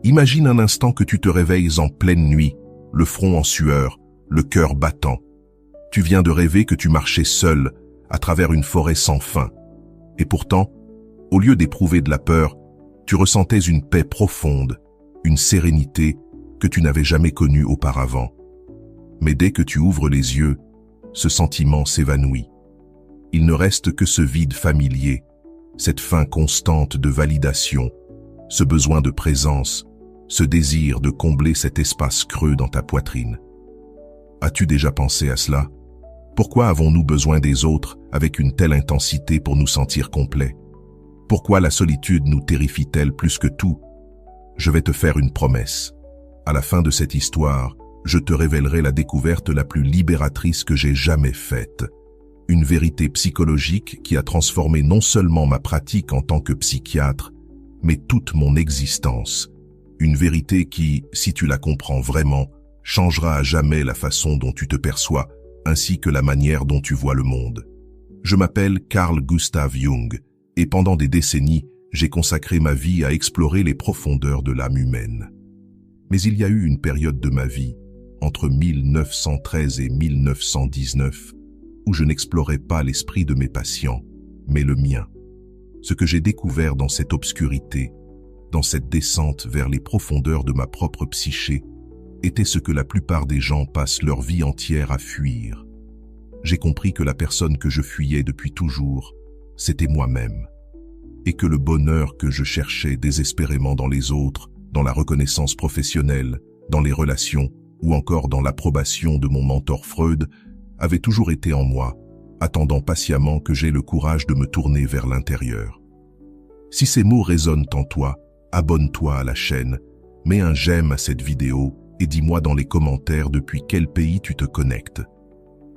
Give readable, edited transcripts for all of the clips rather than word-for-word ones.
Imagine un instant que tu te réveilles en pleine nuit, le front en sueur, le cœur battant. Tu viens de rêver que tu marchais seul à travers une forêt sans fin. Et pourtant, au lieu d'éprouver de la peur, tu ressentais une paix profonde, une sérénité que tu n'avais jamais connue auparavant. Mais dès que tu ouvres les yeux, ce sentiment s'évanouit. Il ne reste que ce vide familier, cette faim constante de validation, ce besoin de présence, ce désir de combler cet espace creux dans ta poitrine. As-tu déjà pensé à cela? Pourquoi avons-nous besoin des autres avec une telle intensité pour nous sentir complets? Pourquoi la solitude nous terrifie-t-elle plus que tout? Je vais te faire une promesse. À la fin de cette histoire, je te révélerai la découverte la plus libératrice que j'ai jamais faite. Une vérité psychologique qui a transformé non seulement ma pratique en tant que psychiatre, mais toute mon existence. Une vérité qui, si tu la comprends vraiment, changera à jamais la façon dont tu te perçois, ainsi que la manière dont tu vois le monde. Je m'appelle Carl Gustav Jung, et pendant des décennies, j'ai consacré ma vie à explorer les profondeurs de l'âme humaine. Mais il y a eu une période de ma vie, entre 1913 et 1919, où je n'explorais pas l'esprit de mes patients, mais le mien. Ce que j'ai découvert dans cette obscurité, dans cette descente vers les profondeurs de ma propre psyché, était ce que la plupart des gens passent leur vie entière à fuir. J'ai compris que la personne que je fuyais depuis toujours, c'était moi-même, et que le bonheur que je cherchais désespérément dans les autres, dans la reconnaissance professionnelle, dans les relations, ou encore dans l'approbation de mon mentor Freud, avait toujours été en moi, attendant patiemment que j'aie le courage de me tourner vers l'intérieur. Si ces mots résonnent en toi, abonne-toi à la chaîne, mets un j'aime à cette vidéo et dis-moi dans les commentaires depuis quel pays tu te connectes.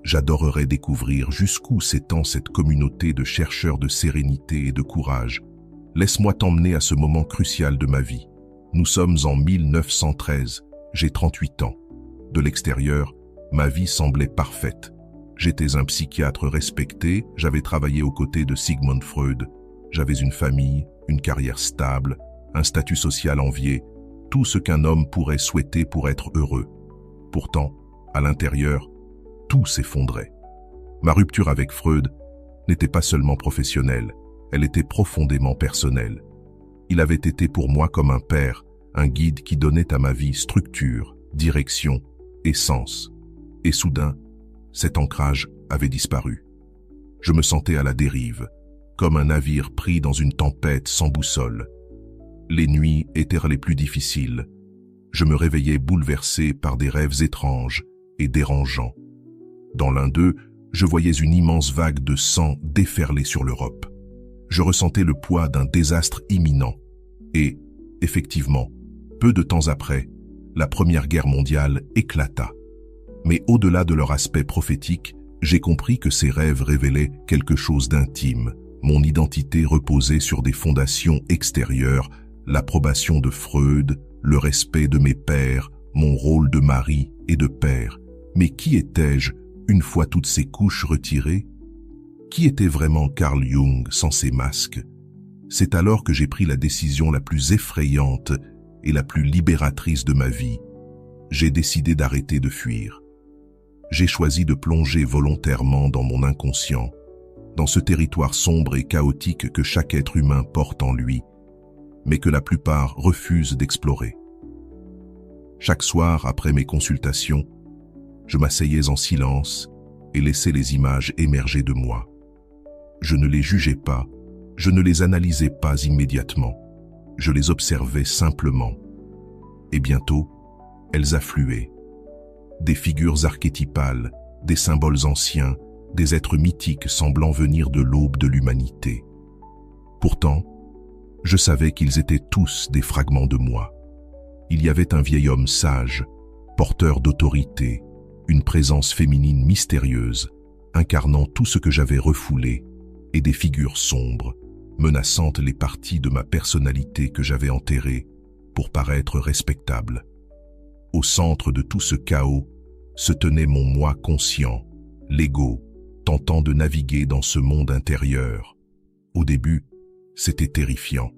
J'adorerais découvrir jusqu'où s'étend cette communauté de chercheurs de sérénité et de courage. Laisse-moi t'emmener à ce moment crucial de ma vie. Nous sommes en 1913, j'ai 38 ans. De l'extérieur, ma vie semblait parfaite. J'étais un psychiatre respecté, j'avais travaillé aux côtés de Sigmund Freud, j'avais une famille, une carrière stable, un statut social envié, tout ce qu'un homme pourrait souhaiter pour être heureux. Pourtant, à l'intérieur, tout s'effondrait. Ma rupture avec Freud n'était pas seulement professionnelle, elle était profondément personnelle. Il avait été pour moi comme un père, un guide qui donnait à ma vie structure, direction et sens. Et soudain, cet ancrage avait disparu. Je me sentais à la dérive, comme un navire pris dans une tempête sans boussole. Les nuits étaient les plus difficiles. Je me réveillais bouleversé par des rêves étranges et dérangeants. Dans l'un d'eux, je voyais une immense vague de sang déferler sur l'Europe. Je ressentais le poids d'un désastre imminent. Et, effectivement, peu de temps après, la Première Guerre mondiale éclata. Mais au-delà de leur aspect prophétique, j'ai compris que ces rêves révélaient quelque chose d'intime. Mon identité reposait sur des fondations extérieures, l'approbation de Freud, le respect de mes pairs, mon rôle de mari et de père. Mais qui étais-je une fois toutes ces couches retirées? Qui était vraiment Carl Jung sans ces masques? C'est alors que j'ai pris la décision la plus effrayante et la plus libératrice de ma vie. J'ai décidé d'arrêter de fuir. J'ai choisi de plonger volontairement dans mon inconscient, dans ce territoire sombre et chaotique que chaque être humain porte en lui, mais que la plupart refusent d'explorer. Chaque soir, après mes consultations, je m'asseyais en silence et laissais les images émerger de moi. Je ne les jugeais pas, je ne les analysais pas immédiatement, je les observais simplement. Et bientôt, elles affluaient. Des figures archétypales, des symboles anciens, des êtres mythiques semblant venir de l'aube de l'humanité. Pourtant, je savais qu'ils étaient tous des fragments de moi. Il y avait un vieil homme sage, porteur d'autorité, une présence féminine mystérieuse, incarnant tout ce que j'avais refoulé, et des figures sombres, menaçant les parties de ma personnalité que j'avais enterrées pour paraître respectable. Au centre de tout ce chaos se tenait mon moi conscient, l'ego, tentant de naviguer dans ce monde intérieur. Au début, c'était terrifiant.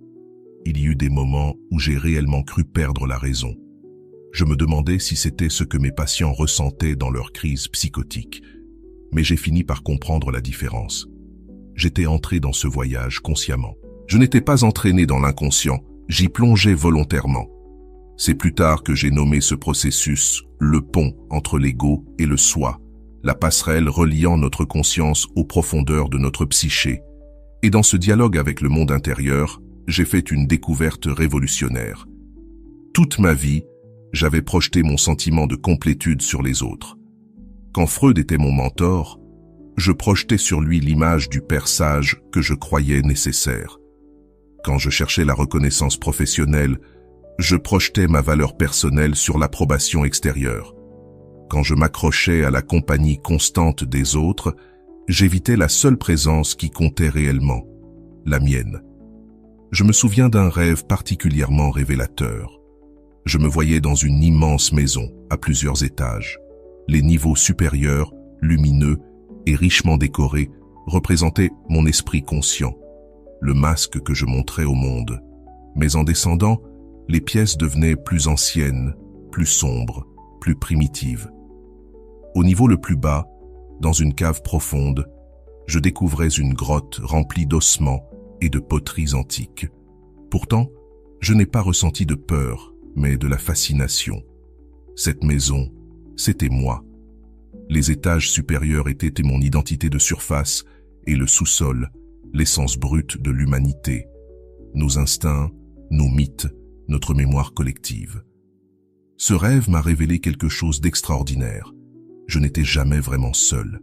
il y eut des moments où j'ai réellement cru perdre la raison. Je me demandais si c'était ce que mes patients ressentaient dans leur crise psychotique. Mais j'ai fini par comprendre la différence. J'étais entré dans ce voyage consciemment. Je n'étais pas entraîné dans l'inconscient, j'y plongeais volontairement. C'est plus tard que j'ai nommé ce processus le pont entre l'ego et le soi, la passerelle reliant notre conscience aux profondeurs de notre psyché. Et dans ce dialogue avec le monde intérieur, j'ai fait une découverte révolutionnaire. Toute ma vie, j'avais projeté mon sentiment de complétude sur les autres. Quand Freud était mon mentor, je projetais sur lui l'image du père sage que je croyais nécessaire. Quand je cherchais la reconnaissance professionnelle, je projetais ma valeur personnelle sur l'approbation extérieure. Quand je m'accrochais à la compagnie constante des autres, j'évitais la seule présence qui comptait réellement, la mienne. Je me souviens d'un rêve particulièrement révélateur. Je me voyais dans une immense maison, à plusieurs étages. Les niveaux supérieurs, lumineux et richement décorés, représentaient mon esprit conscient, le masque que je montrais au monde. Mais en descendant, les pièces devenaient plus anciennes, plus sombres, plus primitives. Au niveau le plus bas, dans une cave profonde, je découvrais une grotte remplie d'ossements et de poteries antiques. Pourtant, je n'ai pas ressenti de peur, mais de la fascination. Cette maison, c'était moi. Les étages supérieurs étaient mon identité de surface et le sous-sol, l'essence brute de l'humanité. Nos instincts, nos mythes, notre mémoire collective. Ce rêve m'a révélé quelque chose d'extraordinaire. Je n'étais jamais vraiment seul.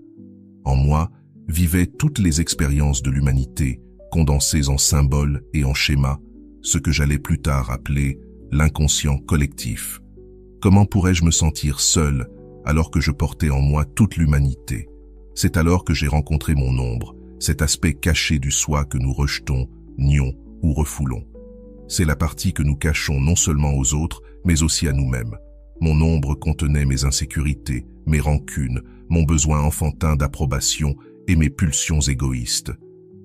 En moi vivaient toutes les expériences de l'humanité, condensées en symboles et en schémas, ce que j'allais plus tard appeler l'inconscient collectif. Comment pourrais-je me sentir seul alors que je portais en moi toute l'humanité? C'est alors que j'ai rencontré mon ombre, cet aspect caché du soi que nous rejetons, nions ou refoulons. C'est la partie que nous cachons non seulement aux autres, mais aussi à nous-mêmes. Mon ombre contenait mes insécurités, mes rancunes, mon besoin enfantin d'approbation et mes pulsions égoïstes.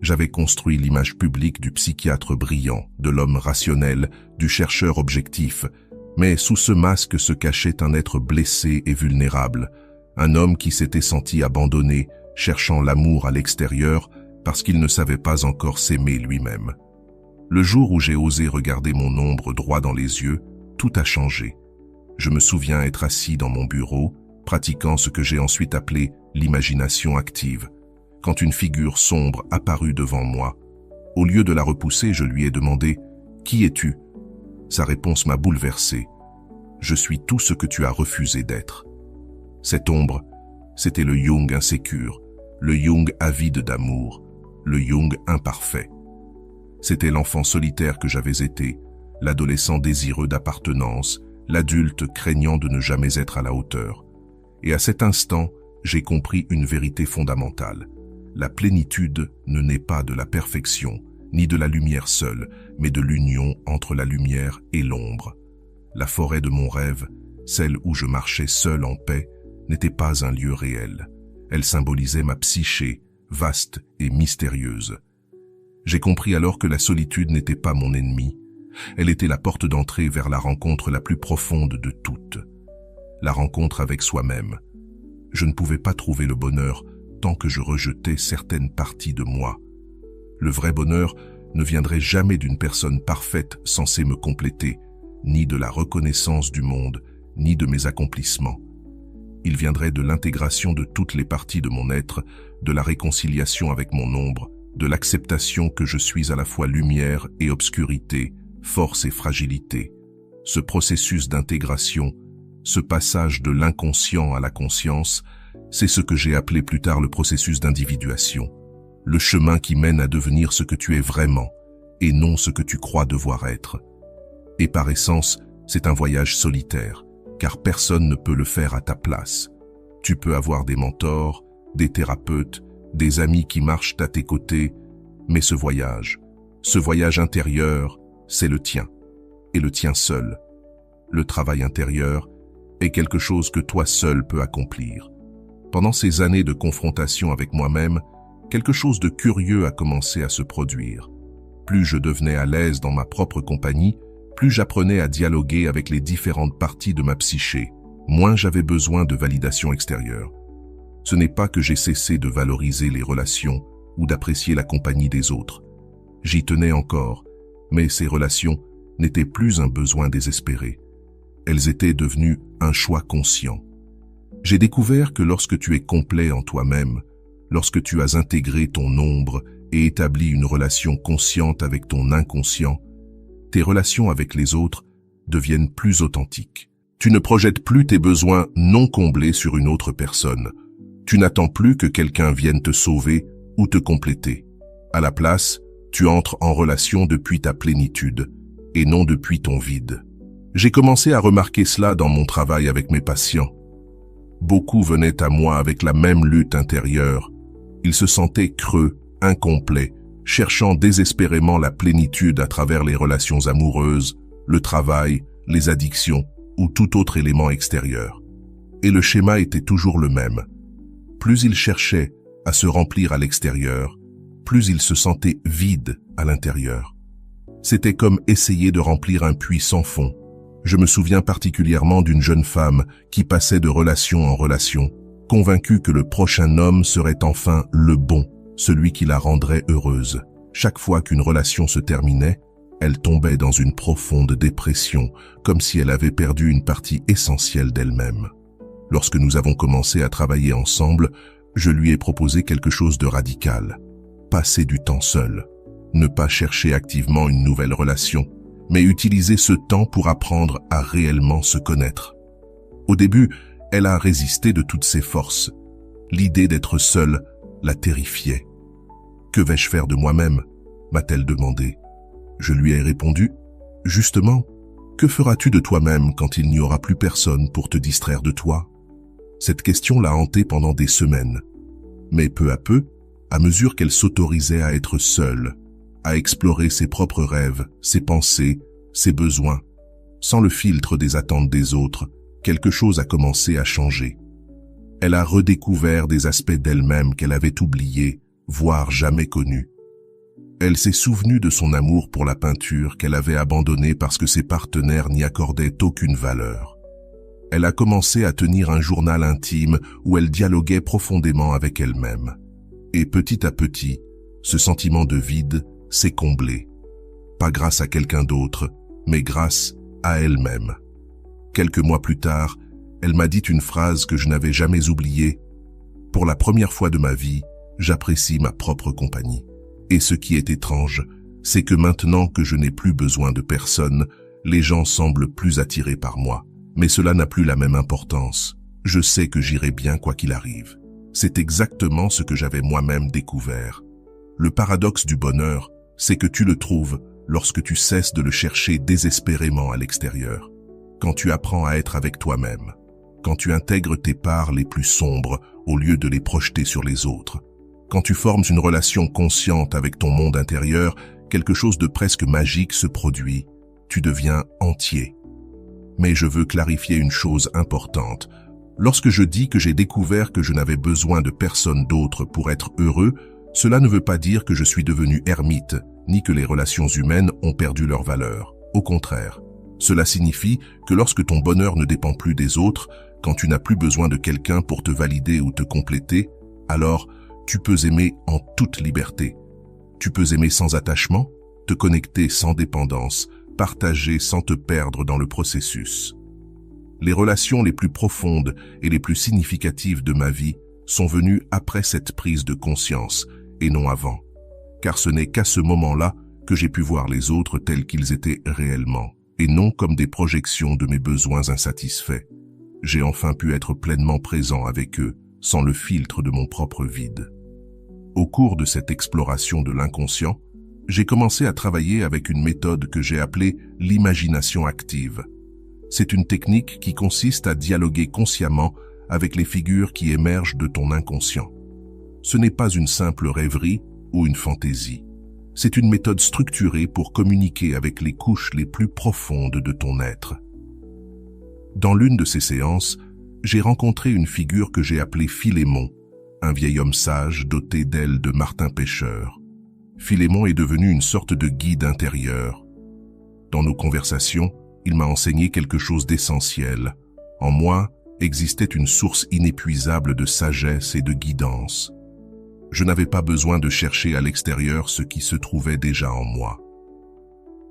J'avais construit l'image publique du psychiatre brillant, de l'homme rationnel, du chercheur objectif, mais sous ce masque se cachait un être blessé et vulnérable, un homme qui s'était senti abandonné, cherchant l'amour à l'extérieur parce qu'il ne savait pas encore s'aimer lui-même. Le jour où j'ai osé regarder mon ombre droit dans les yeux, tout a changé. Je me souviens être assis dans mon bureau, pratiquant ce que j'ai ensuite appelé l'imagination active, quand une figure sombre apparut devant moi. Au lieu de la repousser, je lui ai demandé « Qui es-tu » Sa réponse m'a bouleversé. « Je suis tout ce que tu as refusé d'être. » Cette ombre, c'était le Jung insécure, le Jung avide d'amour, le Jung imparfait. C'était l'enfant solitaire que j'avais été, l'adolescent désireux d'appartenance, l'adulte craignant de ne jamais être à la hauteur. Et à cet instant, j'ai compris une vérité fondamentale. La plénitude ne naît pas de la perfection, ni de la lumière seule, mais de l'union entre la lumière et l'ombre. La forêt de mon rêve, celle où je marchais seul en paix, n'était pas un lieu réel. Elle symbolisait ma psyché, vaste et mystérieuse. J'ai compris alors que la solitude n'était pas mon ennemi. Elle était la porte d'entrée vers la rencontre la plus profonde de toutes. La rencontre avec soi-même. Je ne pouvais pas trouver le bonheur tant que je rejetais certaines parties de moi. Le vrai bonheur ne viendrait jamais d'une personne parfaite censée me compléter, ni de la reconnaissance du monde, ni de mes accomplissements. Il viendrait de l'intégration de toutes les parties de mon être, de la réconciliation avec mon ombre, de l'acceptation que je suis à la fois lumière et obscurité, force et fragilité. Ce processus d'intégration, ce passage de l'inconscient à la conscience, c'est ce que j'ai appelé plus tard le processus d'individuation, le chemin qui mène à devenir ce que tu es vraiment, et non ce que tu crois devoir être. Et par essence, c'est un voyage solitaire, car personne ne peut le faire à ta place. Tu peux avoir des mentors, des thérapeutes, des amis qui marchent à tes côtés, mais ce voyage intérieur, c'est le tien, et le tien seul. Le travail intérieur est quelque chose que toi seul peux accomplir. Pendant ces années de confrontation avec moi-même, quelque chose de curieux a commencé à se produire. Plus je devenais à l'aise dans ma propre compagnie, plus j'apprenais à dialoguer avec les différentes parties de ma psyché, moins j'avais besoin de validation extérieure. Ce n'est pas que j'ai cessé de valoriser les relations ou d'apprécier la compagnie des autres. J'y tenais encore, mais ces relations n'étaient plus un besoin désespéré. Elles étaient devenues un choix conscient. J'ai découvert que lorsque tu es complet en toi-même, lorsque tu as intégré ton ombre et établi une relation consciente avec ton inconscient, tes relations avec les autres deviennent plus authentiques. Tu ne projettes plus tes besoins non comblés sur une autre personne. Tu n'attends plus que quelqu'un vienne te sauver ou te compléter. À la place, tu entres en relation depuis ta plénitude et non depuis ton vide. J'ai commencé à remarquer cela dans mon travail avec mes patients. Beaucoup venaient à moi avec la même lutte intérieure. Ils se sentaient creux, incomplets, cherchant désespérément la plénitude à travers les relations amoureuses, le travail, les addictions ou tout autre élément extérieur. Et le schéma était toujours le même. Plus ils cherchaient à se remplir à l'extérieur, plus ils se sentaient vides à l'intérieur. C'était comme essayer de remplir un puits sans fond. Je me souviens particulièrement d'une jeune femme qui passait de relation en relation, convaincue que le prochain homme serait enfin le bon, celui qui la rendrait heureuse. Chaque fois qu'une relation se terminait, elle tombait dans une profonde dépression, comme si elle avait perdu une partie essentielle d'elle-même. Lorsque nous avons commencé à travailler ensemble, je lui ai proposé quelque chose de radical. Passer du temps seul. Ne pas chercher activement une nouvelle relation, mais utiliser ce temps pour apprendre à réellement se connaître. Au début, elle a résisté de toutes ses forces. L'idée d'être seule la terrifiait. « Que vais-je faire de moi-même » m'a-t-elle demandé. Je lui ai répondu, « Justement, que feras-tu de toi-même quand il n'y aura plus personne pour te distraire de toi ?» Cette question l'a hantée pendant des semaines. Mais peu à peu, à mesure qu'elle s'autorisait à être seule, à explorer ses propres rêves, ses pensées, ses besoins, sans le filtre des attentes des autres, quelque chose a commencé à changer. Elle a redécouvert des aspects d'elle-même qu'elle avait oubliés, voire jamais connus. Elle s'est souvenue de son amour pour la peinture qu'elle avait abandonnée parce que ses partenaires n'y accordaient aucune valeur. Elle a commencé à tenir un journal intime où elle dialoguait profondément avec elle-même. Et petit à petit, ce sentiment de vide s'est comblé. Pas grâce à quelqu'un d'autre, mais grâce à elle-même. Quelques mois plus tard, elle m'a dit une phrase que je n'avais jamais oubliée. « Pour la première fois de ma vie, j'apprécie ma propre compagnie. Et ce qui est étrange, c'est que maintenant que je n'ai plus besoin de personne, les gens semblent plus attirés par moi. Mais cela n'a plus la même importance. Je sais que j'irai bien quoi qu'il arrive. » C'est exactement ce que j'avais moi-même découvert. Le paradoxe du bonheur, c'est que tu le trouves lorsque tu cesses de le chercher désespérément à l'extérieur. Quand tu apprends à être avec toi-même. Quand tu intègres tes parts les plus sombres au lieu de les projeter sur les autres. Quand tu formes une relation consciente avec ton monde intérieur, quelque chose de presque magique se produit. Tu deviens entier. Mais je veux clarifier une chose importante. Lorsque je dis que j'ai découvert que je n'avais besoin de personne d'autre pour être heureux, cela ne veut pas dire que je suis devenu ermite, ni que les relations humaines ont perdu leur valeur. Au contraire, cela signifie que lorsque ton bonheur ne dépend plus des autres, quand tu n'as plus besoin de quelqu'un pour te valider ou te compléter, alors tu peux aimer en toute liberté. Tu peux aimer sans attachement, te connecter sans dépendance, partager sans te perdre dans le processus. Les relations les plus profondes et les plus significatives de ma vie sont venues après cette prise de conscience et non avant, car ce n'est qu'à ce moment-là que j'ai pu voir les autres tels qu'ils étaient réellement, et non comme des projections de mes besoins insatisfaits. J'ai enfin pu être pleinement présent avec eux, sans le filtre de mon propre vide. Au cours de cette exploration de l'inconscient, j'ai commencé à travailler avec une méthode que j'ai appelée l'imagination active. C'est une technique qui consiste à dialoguer consciemment avec les figures qui émergent de ton inconscient. Ce n'est pas une simple rêverie ou une fantaisie. C'est une méthode structurée pour communiquer avec les couches les plus profondes de ton être. Dans l'une de ces séances, j'ai rencontré une figure que j'ai appelée Philémon, un vieil homme sage doté d'ailes de martin pêcheur. Philémon est devenu une sorte de guide intérieur. Dans nos conversations, il m'a enseigné quelque chose d'essentiel. En moi existait une source inépuisable de sagesse et de guidance. Je n'avais pas besoin de chercher à l'extérieur ce qui se trouvait déjà en moi.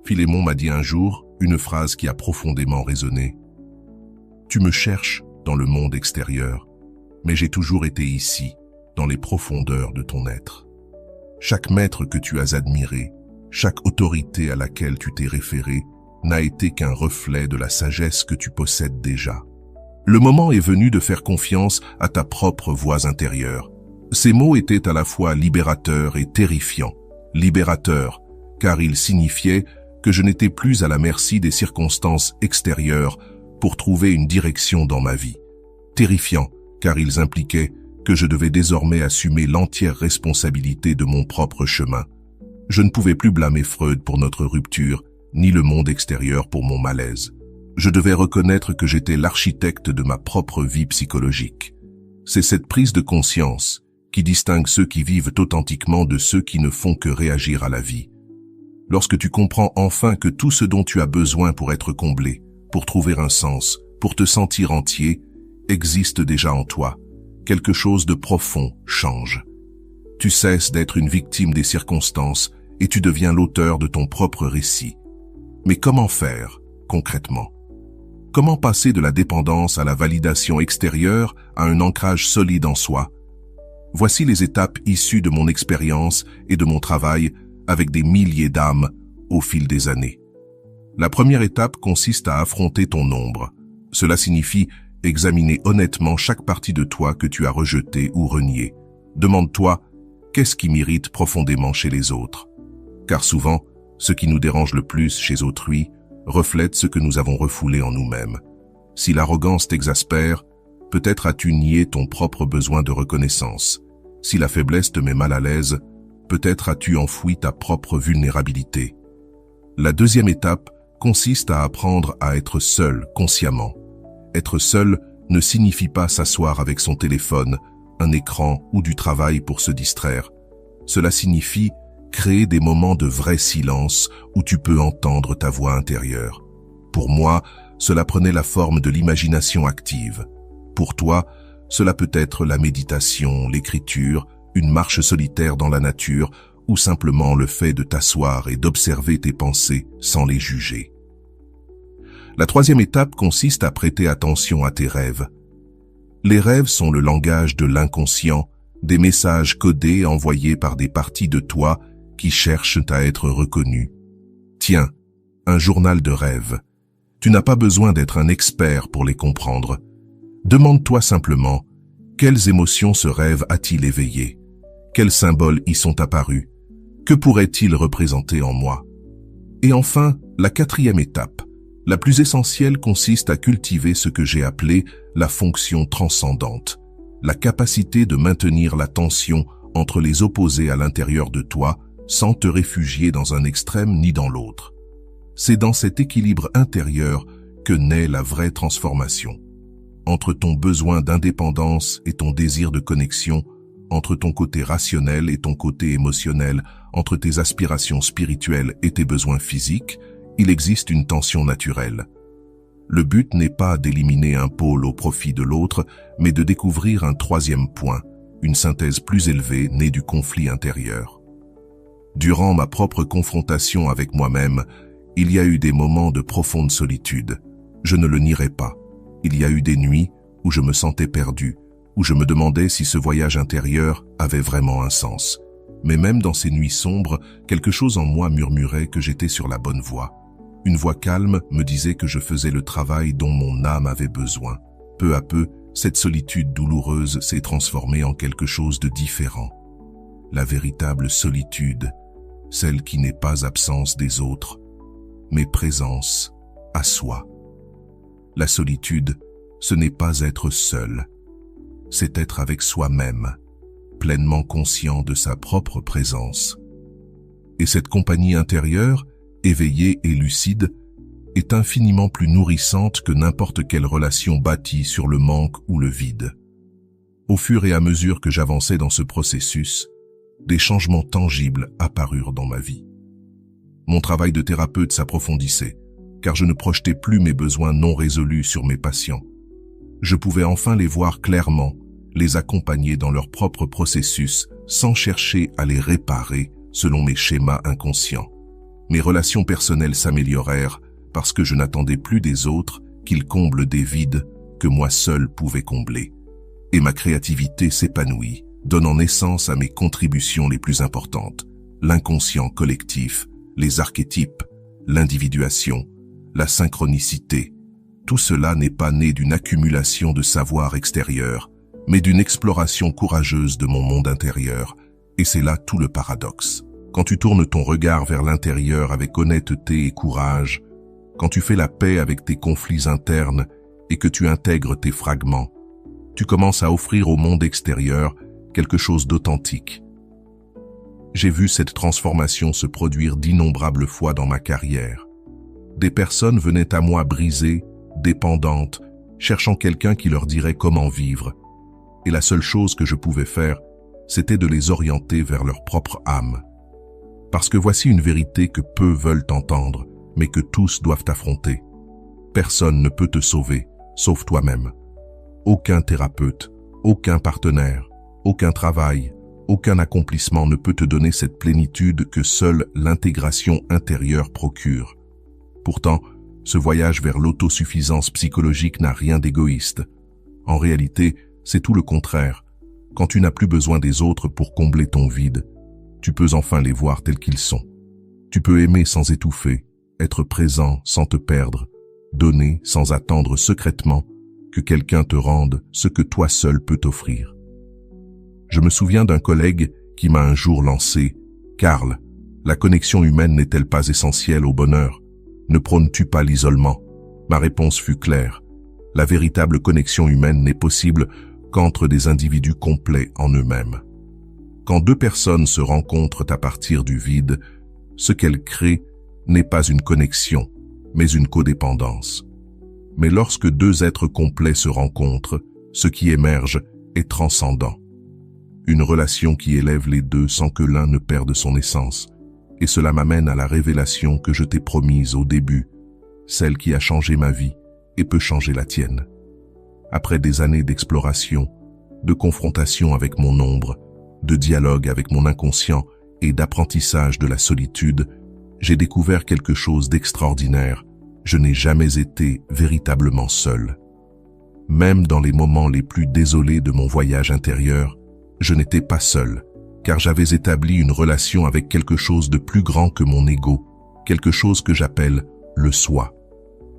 Philémon m'a dit un jour une phrase qui a profondément résonné. « Tu me cherches dans le monde extérieur, mais j'ai toujours été ici, dans les profondeurs de ton être. Chaque maître que tu as admiré, chaque autorité à laquelle tu t'es référé, n'a été qu'un reflet de la sagesse que tu possèdes déjà. Le moment est venu de faire confiance à ta propre voix intérieure. » Ces mots étaient à la fois libérateurs et terrifiants. Libérateurs, car ils signifiaient que je n'étais plus à la merci des circonstances extérieures pour trouver une direction dans ma vie. Terrifiants, car ils impliquaient que je devais désormais assumer l'entière responsabilité de mon propre chemin. Je ne pouvais plus blâmer Freud pour notre rupture, ni le monde extérieur pour mon malaise. Je devais reconnaître que j'étais l'architecte de ma propre vie psychologique. C'est cette prise de conscience qui distingue ceux qui vivent authentiquement de ceux qui ne font que réagir à la vie. Lorsque tu comprends enfin que tout ce dont tu as besoin pour être comblé, pour trouver un sens, pour te sentir entier, existe déjà en toi, quelque chose de profond change. Tu cesses d'être une victime des circonstances et tu deviens l'auteur de ton propre récit. Mais comment faire, concrètement? Comment passer de la dépendance à la validation extérieure à un ancrage solide en soi? Voici les étapes issues de mon expérience et de mon travail avec des milliers d'âmes au fil des années. La première étape consiste à affronter ton ombre. Cela signifie examiner honnêtement chaque partie de toi que tu as rejetée ou reniée. Demande-toi, qu'est-ce qui m'irrite profondément chez les autres? Car souvent, ce qui nous dérange le plus chez autrui reflète ce que nous avons refoulé en nous-mêmes. Si l'arrogance t'exaspère, peut-être as-tu nié ton propre besoin de reconnaissance. Si la faiblesse te met mal à l'aise, peut-être as-tu enfoui ta propre vulnérabilité. La deuxième étape consiste à apprendre à être seul consciemment. Être seul ne signifie pas s'asseoir avec son téléphone, un écran ou du travail pour se distraire. Cela signifie créer des moments de vrai silence où tu peux entendre ta voix intérieure. Pour moi, cela prenait la forme de l'imagination active. Pour toi, cela peut être la méditation, l'écriture, une marche solitaire dans la nature ou simplement le fait de t'asseoir et d'observer tes pensées sans les juger. La troisième étape consiste à prêter attention à tes rêves. Les rêves sont le langage de l'inconscient, des messages codés envoyés par des parties de toi qui cherchent à être reconnues. Tiens, un journal de rêves. Tu n'as pas besoin d'être un expert pour les comprendre. Demande-toi simplement, quelles émotions ce rêve a-t-il éveillé? Quels symboles y sont apparus? Que pourrait-il représenter en moi? Et enfin, la quatrième étape, la plus essentielle, consiste à cultiver ce que j'ai appelé la fonction transcendante, la capacité de maintenir la tension entre les opposés à l'intérieur de toi sans te réfugier dans un extrême ni dans l'autre. C'est dans cet équilibre intérieur que naît la vraie transformation. Entre ton besoin d'indépendance et ton désir de connexion, entre ton côté rationnel et ton côté émotionnel, entre tes aspirations spirituelles et tes besoins physiques, il existe une tension naturelle. Le but n'est pas d'éliminer un pôle au profit de l'autre, mais de découvrir un troisième point, une synthèse plus élevée née du conflit intérieur. Durant ma propre confrontation avec moi-même, il y a eu des moments de profonde solitude. Je ne le nierai pas. Il y a eu des nuits où je me sentais perdu, où je me demandais si ce voyage intérieur avait vraiment un sens. Mais même dans ces nuits sombres, quelque chose en moi murmurait que j'étais sur la bonne voie. Une voix calme me disait que je faisais le travail dont mon âme avait besoin. Peu à peu, cette solitude douloureuse s'est transformée en quelque chose de différent. La véritable solitude, celle qui n'est pas absence des autres, mais présence à soi. La solitude, ce n'est pas être seul, c'est être avec soi-même, pleinement conscient de sa propre présence. Et cette compagnie intérieure, éveillée et lucide, est infiniment plus nourrissante que n'importe quelle relation bâtie sur le manque ou le vide. Au fur et à mesure que j'avançais dans ce processus, des changements tangibles apparurent dans ma vie. Mon travail de thérapeute s'approfondissait, car je ne projetais plus mes besoins non résolus sur mes patients. Je pouvais enfin les voir clairement, les accompagner dans leur propre processus, sans chercher à les réparer selon mes schémas inconscients. Mes relations personnelles s'améliorèrent parce que je n'attendais plus des autres qu'ils comblent des vides que moi seul pouvais combler. Et ma créativité s'épanouit, donnant naissance à mes contributions les plus importantes, l'inconscient collectif, les archétypes, l'individuation, la synchronicité. Tout cela n'est pas né d'une accumulation de savoir extérieur, mais d'une exploration courageuse de mon monde intérieur, et c'est là tout le paradoxe. Quand tu tournes ton regard vers l'intérieur avec honnêteté et courage, quand tu fais la paix avec tes conflits internes et que tu intègres tes fragments, tu commences à offrir au monde extérieur quelque chose d'authentique. J'ai vu cette transformation se produire d'innombrables fois dans ma carrière. Des personnes venaient à moi brisées, dépendantes, cherchant quelqu'un qui leur dirait comment vivre. Et la seule chose que je pouvais faire, c'était de les orienter vers leur propre âme. Parce que voici une vérité que peu veulent entendre, mais que tous doivent affronter. Personne ne peut te sauver, sauf toi-même. Aucun thérapeute, aucun partenaire, aucun travail, aucun accomplissement ne peut te donner cette plénitude que seule l'intégration intérieure procure. Pourtant, ce voyage vers l'autosuffisance psychologique n'a rien d'égoïste. En réalité, c'est tout le contraire. Quand tu n'as plus besoin des autres pour combler ton vide, tu peux enfin les voir tels qu'ils sont. Tu peux aimer sans étouffer, être présent sans te perdre, donner sans attendre secrètement que quelqu'un te rende ce que toi seul peux t'offrir. Je me souviens d'un collègue qui m'a un jour lancé « Karl, la connexion humaine n'est-elle pas essentielle au bonheur? Ne prônes-tu pas l'isolement ?» Ma réponse fut claire. La véritable connexion humaine n'est possible qu'entre des individus complets en eux-mêmes. Quand deux personnes se rencontrent à partir du vide, ce qu'elles créent n'est pas une connexion, mais une codépendance. Mais lorsque deux êtres complets se rencontrent, ce qui émerge est transcendant. Une relation qui élève les deux sans que l'un ne perde son essence. Et cela m'amène à la révélation que je t'ai promise au début, celle qui a changé ma vie et peut changer la tienne. Après des années d'exploration, de confrontation avec mon ombre, de dialogue avec mon inconscient et d'apprentissage de la solitude, j'ai découvert quelque chose d'extraordinaire. Je n'ai jamais été véritablement seul. Même dans les moments les plus désolés de mon voyage intérieur, je n'étais pas seul, car j'avais établi une relation avec quelque chose de plus grand que mon ego, quelque chose que j'appelle le soi.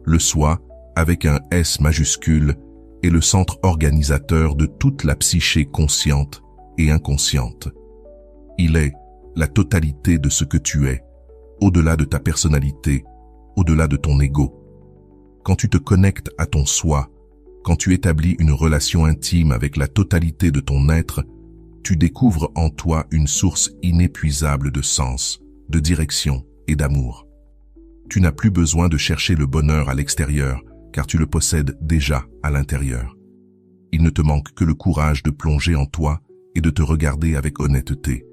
Le soi, avec un S majuscule, est le centre organisateur de toute la psyché consciente et inconsciente. Il est la totalité de ce que tu es, au-delà de ta personnalité, au-delà de ton ego. Quand tu te connectes à ton soi, quand tu établis une relation intime avec la totalité de ton être, tu découvres en toi une source inépuisable de sens, de direction et d'amour. Tu n'as plus besoin de chercher le bonheur à l'extérieur, car tu le possèdes déjà à l'intérieur. Il ne te manque que le courage de plonger en toi et de te regarder avec honnêteté.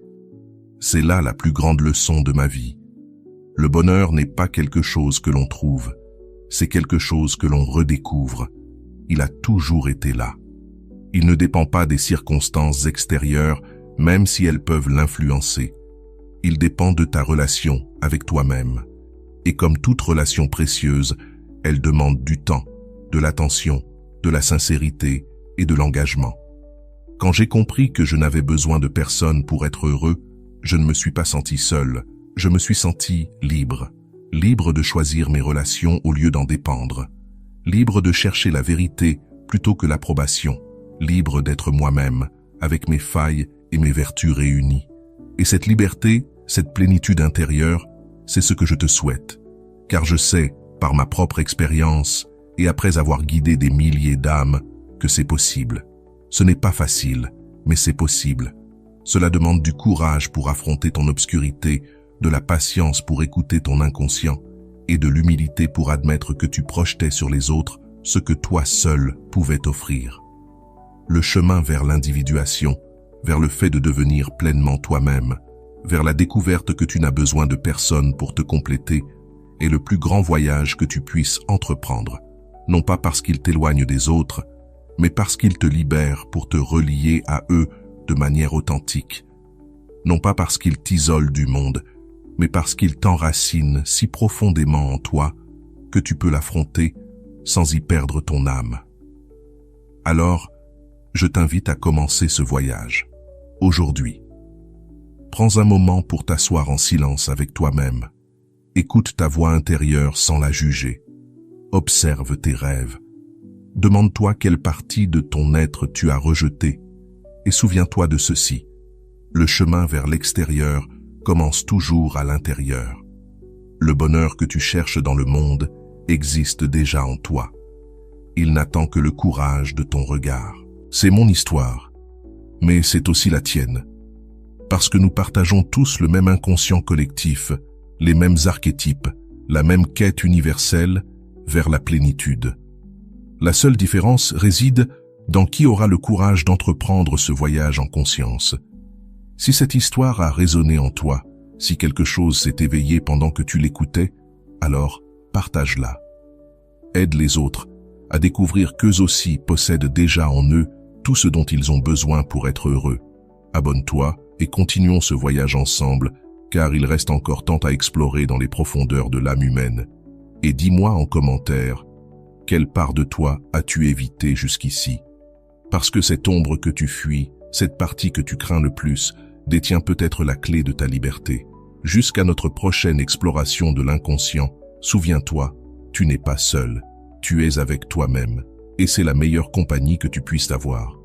C'est là la plus grande leçon de ma vie. Le bonheur n'est pas quelque chose que l'on trouve, c'est quelque chose que l'on redécouvre. Il a toujours été là. Il ne dépend pas des circonstances extérieures, même si elles peuvent l'influencer. Il dépend de ta relation avec toi-même. Et comme toute relation précieuse, elle demande du temps, de l'attention, de la sincérité et de l'engagement. Quand j'ai compris que je n'avais besoin de personne pour être heureux, je ne me suis pas senti seul, je me suis senti libre. Libre de choisir mes relations au lieu d'en dépendre. Libre de chercher la vérité plutôt que l'approbation. Libre d'être moi-même, avec mes failles et mes vertus réunies. Et cette liberté, cette plénitude intérieure, c'est ce que je te souhaite. Car je sais, par ma propre expérience, et après avoir guidé des milliers d'âmes, que c'est possible. Ce n'est pas facile, mais c'est possible. Cela demande du courage pour affronter ton obscurité, de la patience pour écouter ton inconscient, et de l'humilité pour admettre que tu projetais sur les autres ce que toi seul pouvais offrir. Le chemin vers l'individuation, vers le fait de devenir pleinement toi-même, vers la découverte que tu n'as besoin de personne pour te compléter, est le plus grand voyage que tu puisses entreprendre, non pas parce qu'il t'éloigne des autres, mais parce qu'il te libère pour te relier à eux de manière authentique, non pas parce qu'il t'isole du monde, mais parce qu'il t'enracine si profondément en toi que tu peux l'affronter sans y perdre ton âme. Alors, je t'invite à commencer ce voyage, aujourd'hui. Prends un moment pour t'asseoir en silence avec toi-même. Écoute ta voix intérieure sans la juger. Observe tes rêves. Demande-toi quelle partie de ton être tu as rejetée et souviens-toi de ceci. Le chemin vers l'extérieur commence toujours à l'intérieur. Le bonheur que tu cherches dans le monde existe déjà en toi. Il n'attend que le courage de ton regard. C'est mon histoire, mais c'est aussi la tienne. Parce que nous partageons tous le même inconscient collectif, les mêmes archétypes, la même quête universelle vers la plénitude. La seule différence réside dans qui aura le courage d'entreprendre ce voyage en conscience. Si cette histoire a résonné en toi, si quelque chose s'est éveillé pendant que tu l'écoutais, alors partage-la. Aide les autres à découvrir qu'eux aussi possèdent déjà en eux tout ce dont ils ont besoin pour être heureux. Abonne-toi et continuons ce voyage ensemble, car il reste encore tant à explorer dans les profondeurs de l'âme humaine. Et dis-moi en commentaire, quelle part de toi as-tu évité jusqu'ici? Parce que cette ombre que tu fuis, cette partie que tu crains le plus, détient peut-être la clé de ta liberté. Jusqu'à notre prochaine exploration de l'inconscient, souviens-toi, tu n'es pas seul, tu es avec toi-même, et c'est la meilleure compagnie que tu puisses avoir.